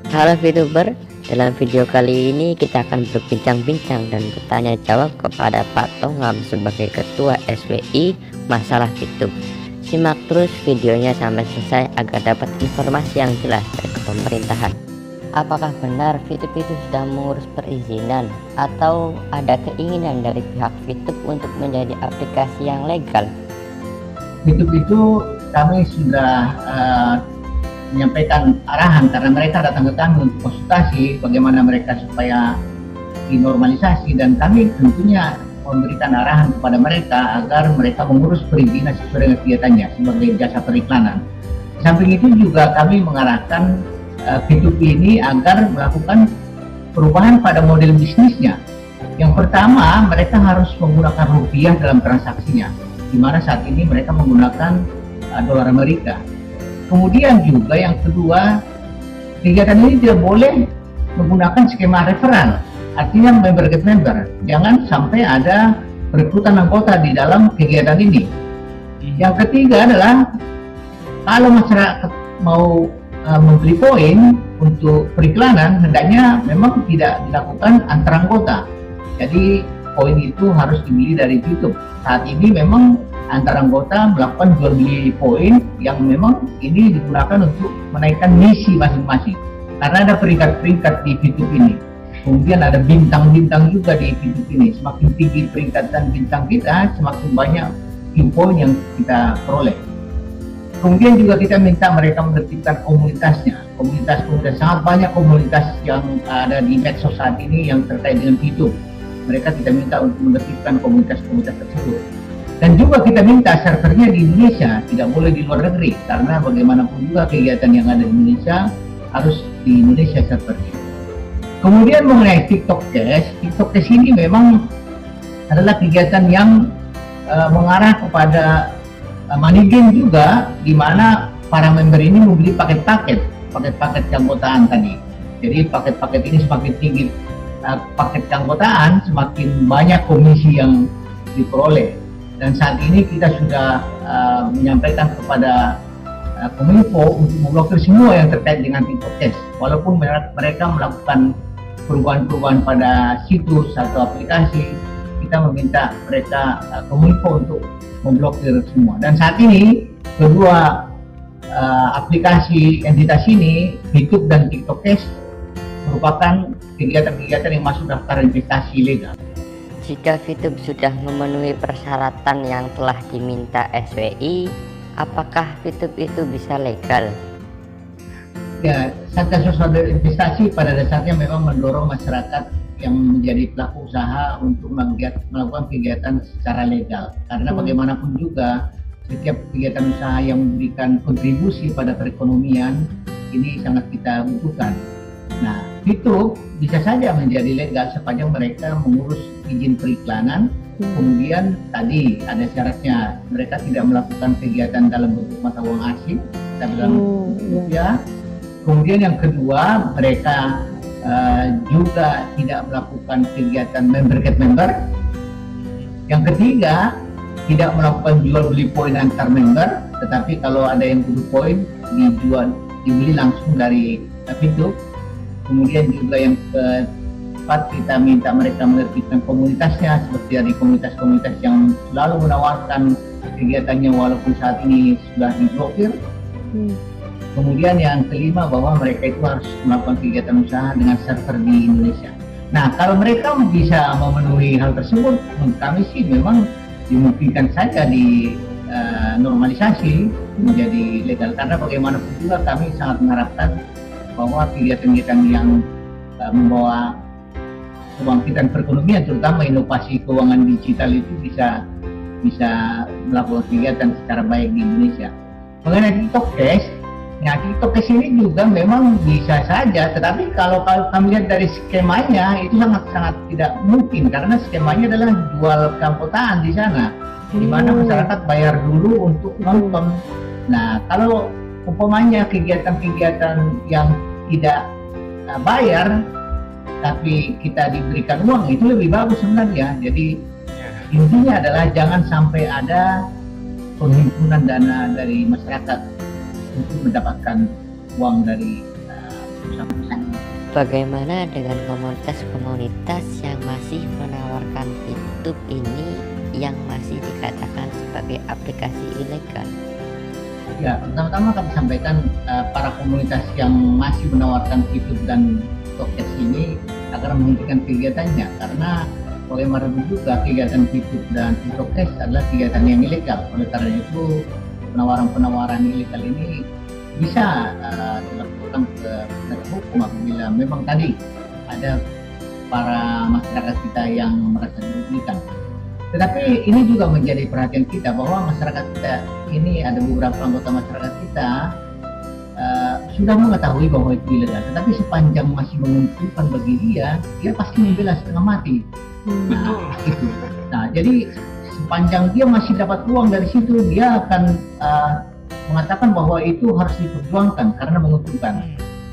Halo VTuber, dalam video kali ini kita akan berbincang-bincang dan bertanya jawab kepada Pak Tongam sebagai Ketua SWI masalah VTube. Simak terus videonya sampai selesai agar dapat informasi yang jelas dari pemerintahan. Apakah benar VTube itu sudah mengurus perizinan atau ada keinginan dari pihak VTube untuk menjadi aplikasi yang legal? VTube itu kami sudah menyampaikan arahan karena mereka datang ke kami untuk konsultasi bagaimana mereka supaya dinormalisasi, dan kami tentunya memberikan arahan kepada mereka agar mereka mengurus perizinan sesuai dengan kegiatannya sebagai jasa periklanan. Samping itu juga kami mengarahkan VTube ini agar melakukan perubahan pada model bisnisnya. Yang pertama, mereka harus menggunakan rupiah dalam transaksinya, di mana saat ini mereka menggunakan dolar Amerika. Kemudian juga yang kedua, kegiatan ini tidak boleh menggunakan skema referral, artinya member get member. Jangan sampai ada perekrutan anggota di dalam kegiatan ini. Yang ketiga adalah kalau masyarakat mau membeli poin untuk periklanan, hendaknya memang tidak dilakukan antar anggota. Jadi poin itu harus dibeli dari VTube. Saat ini memang antar anggota melakukan jual beli poin yang memang ini digunakan untuk menaikkan misi masing-masing, karena ada peringkat-peringkat di VTube ini. Kemudian ada bintang-bintang juga di VTube ini. Semakin tinggi peringkat dan bintang kita, semakin banyak poin yang kita peroleh. Kemudian juga kita minta mereka menertibkan komunitasnya. Komunitas-komunitas, sangat banyak komunitas yang ada di medsos saat ini yang terkait dengan VTube. Mereka kita minta untuk menertibkan komunitas-komunitas tersebut. Dan juga kita minta servernya di Indonesia, tidak boleh di luar negeri, karena bagaimanapun juga kegiatan yang ada di Indonesia harus di Indonesia servernya. Kemudian mengenai TikTok Cash ini memang adalah kegiatan yang mengarah kepada money game juga, di mana para member ini membeli paket-paket keanggotaan tadi. Jadi paket-paket ini semakin tinggi paket keanggotaan, semakin banyak komisi yang diperoleh. Dan saat ini kita sudah menyampaikan kepada Kominfo untuk memblokir semua yang terkait dengan TikTok Cash. Walaupun mereka melakukan perubahan-perubahan pada situs atau aplikasi, kita meminta mereka Kominfo untuk memblokir semua. Dan saat ini kedua aplikasi entitas ini, VTube dan TikTok Cash, merupakan kegiatan-kegiatan yang masuk daftar investasi legal. Jika VTube sudah memenuhi persyaratan yang telah diminta SWI, apakah VTube itu bisa legal? Ya, Satgas Sosial Investasi pada dasarnya memang mendorong masyarakat yang menjadi pelaku usaha untuk melakukan kegiatan secara legal. Karena bagaimanapun juga, setiap kegiatan usaha yang memberikan kontribusi pada perekonomian ini sangat kita butuhkan. Nah, VTube bisa saja menjadi legal sepanjang mereka mengurus izin periklanan. Kemudian tadi ada syaratnya, mereka tidak melakukan kegiatan dalam bentuk mata uang asing, tapi dalam rupiah. Kemudian yang kedua, mereka juga tidak melakukan kegiatan member get member. Yang ketiga, tidak melakukan jual beli poin antar member, tetapi kalau ada yang butuh poin dibeli langsung dari VTube. Kemudian juga yang keempat, kita minta mereka menertibkan komunitasnya, seperti dari komunitas-komunitas yang selalu menawarkan kegiatannya walaupun saat ini sudah diblokir. Kemudian yang kelima, bahwa mereka itu harus melakukan kegiatan usaha dengan server di Indonesia. Nah, kalau mereka bisa memenuhi hal tersebut, menurut kami sih memang dimungkinkan saja di normalisasi menjadi legal, karena bagaimanapun juga kami sangat mengharapkan bahwa kegiatan-kegiatan yang membawa kebangkitan perekonomian, terutama inovasi keuangan digital, itu bisa melakukan kegiatan secara baik di Indonesia. Mengenai TikTok Cash, nah TikTok Cash ini juga memang bisa saja, tetapi kalau kami lihat dari skemanya itu sangat tidak mungkin, karena skemanya adalah jual keanggotaan di sana, di mana masyarakat bayar dulu untuk nonton. Nah, kalau umpamanya kegiatan-kegiatan yang tidak bayar tapi kita diberikan uang, itu lebih bagus sebenarnya. Jadi intinya adalah jangan sampai ada penghimpunan dana dari masyarakat untuk mendapatkan uang dari pesan-pesan. Bagaimana dengan komunitas-komunitas yang masih menawarkan Fitup ini yang masih dikatakan sebagai aplikasi ilegal? Ya, pertama-tama kami sampaikan para komunitas yang masih menawarkan Fitup dan Tokes ini agar menghentikan kegiatannya, karena bagaimanapun juga kegiatan Fitup dan Tokes adalah kegiatan yang ilegal. Oleh karena itu penawaran-penawaran ilegal ini bisa dilakukan ke hukum apabila memang tadi ada para masyarakat kita yang merasa dirugikan. Tetapi ini juga menjadi perhatian kita bahwa masyarakat kita ini, ada beberapa anggota masyarakat kita sudah mengetahui bahwa itu ilegal, tetapi sepanjang masih menguntungkan bagi dia pasti membela setengah mati. Nah, jadi sepanjang dia masih dapat uang dari situ, dia akan mengatakan bahwa itu harus diperjuangkan karena menguntungkan.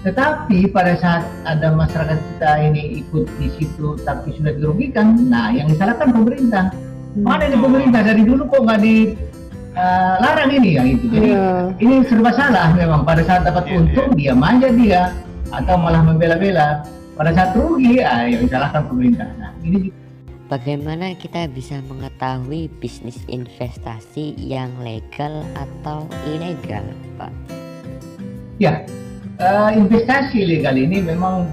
Tetapi pada saat ada masyarakat kita ini ikut di situ tapi sudah dirugikan, nah yang disalahkan pemerintah. Mana ini pemerintah dari dulu kok nggak dilarang ini yang itu. Jadi ini serba salah memang. Pada saat dapat untung diam aja dia, atau malah membela-bela. Pada saat rugi, yang disalahkan pemerintah. Nah, ini bagaimana kita bisa mengetahui bisnis investasi yang legal atau ilegal, Pak? Ya, investasi ilegal ini memang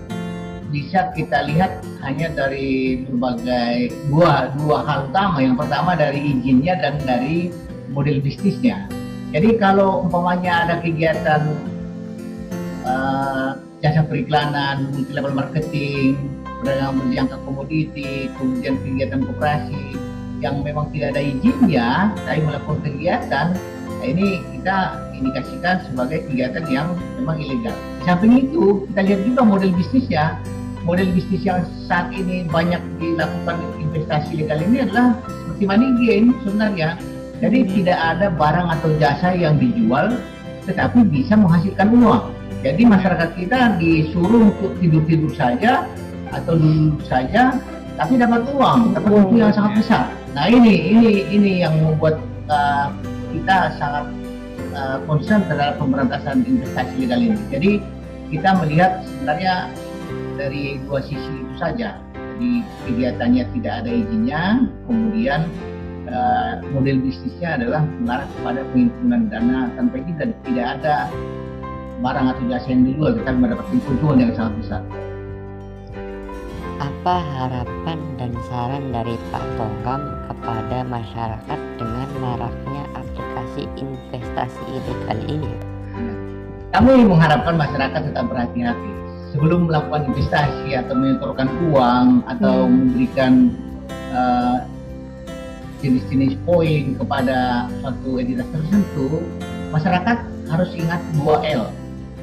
bisa kita lihat hanya dari berbagai dua hal utama. Yang pertama dari izinnya dan dari model bisnisnya. Jadi kalau umpamanya ada kegiatan jasa periklanan, multi level marketing, perdagangan berjangka komoditi, kemudian kegiatan koperasi yang memang tidak ada izinnya, tapi melakukan kegiatan, nah ini kita indikasikan sebagai kegiatan yang memang ilegal. Di samping itu, kita lihat juga model bisnisnya. Model bisnis yang saat ini banyak dilakukan investasi ilegal ini adalah seperti money game sebenarnya. Jadi tidak ada barang atau jasa yang dijual, tetapi bisa menghasilkan uang. Jadi masyarakat kita disuruh untuk tidur-tidur saja atau duduk saja, tapi dapat uang yang sangat besar. Nah ini yang membuat kita sangat concern terhadap pemberantasan investasi ilegal ini. Jadi kita melihat sebenarnya dari dua sisi itu saja. Jadi kegiatannya tidak ada izinnya, kemudian model bisnisnya adalah mengarah kepada penghimpunan dana tanpa izin dan tidak ada barang atau jasa yang dijual, tetapi mendapatkan keuntungan yang sangat besar. Apa harapan dan saran dari Pak Tongam kepada masyarakat dengan maraknya aplikasi investasi ilegal ini? Kami mengharapkan masyarakat tetap berhati-hati sebelum melakukan investasi atau menyetorkan uang atau memberikan jenis-jenis poin kepada suatu entitas tertentu. Masyarakat harus ingat 2L,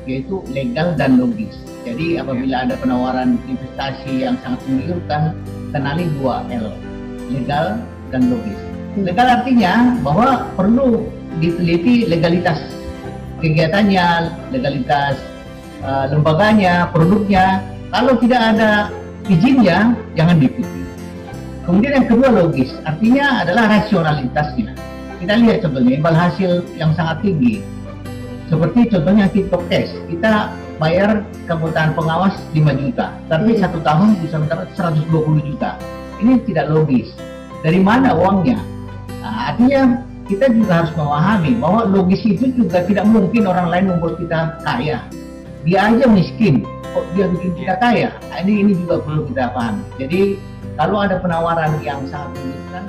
yaitu legal dan logis. Jadi apabila ada penawaran investasi yang sangat menggiurkan, kenali 2L, legal dan logis. Legal artinya bahwa perlu diteliti legalitas kegiatannya, legalitas lembaganya, produknya. Kalau tidak ada izinnya, jangan diikuti. Kemudian yang kedua logis, artinya adalah rasionalitasnya. Kita lihat contohnya imbal hasil yang sangat tinggi. Seperti contohnya TikTok Cash, kita bayar kebutuhan pengawas 5 juta, tapi 1 tahun bisa mendapat 120 juta. Ini tidak logis. Dari mana uangnya? Nah, artinya kita juga harus memahami bahwa logis itu juga tidak mungkin orang lain membuat kita kaya. Dia aja miskin, kok dia bikin kita kaya? Nah, ini juga perlu kita pahami. Jadi kalau ada penawaran yang sangat menggiurkan,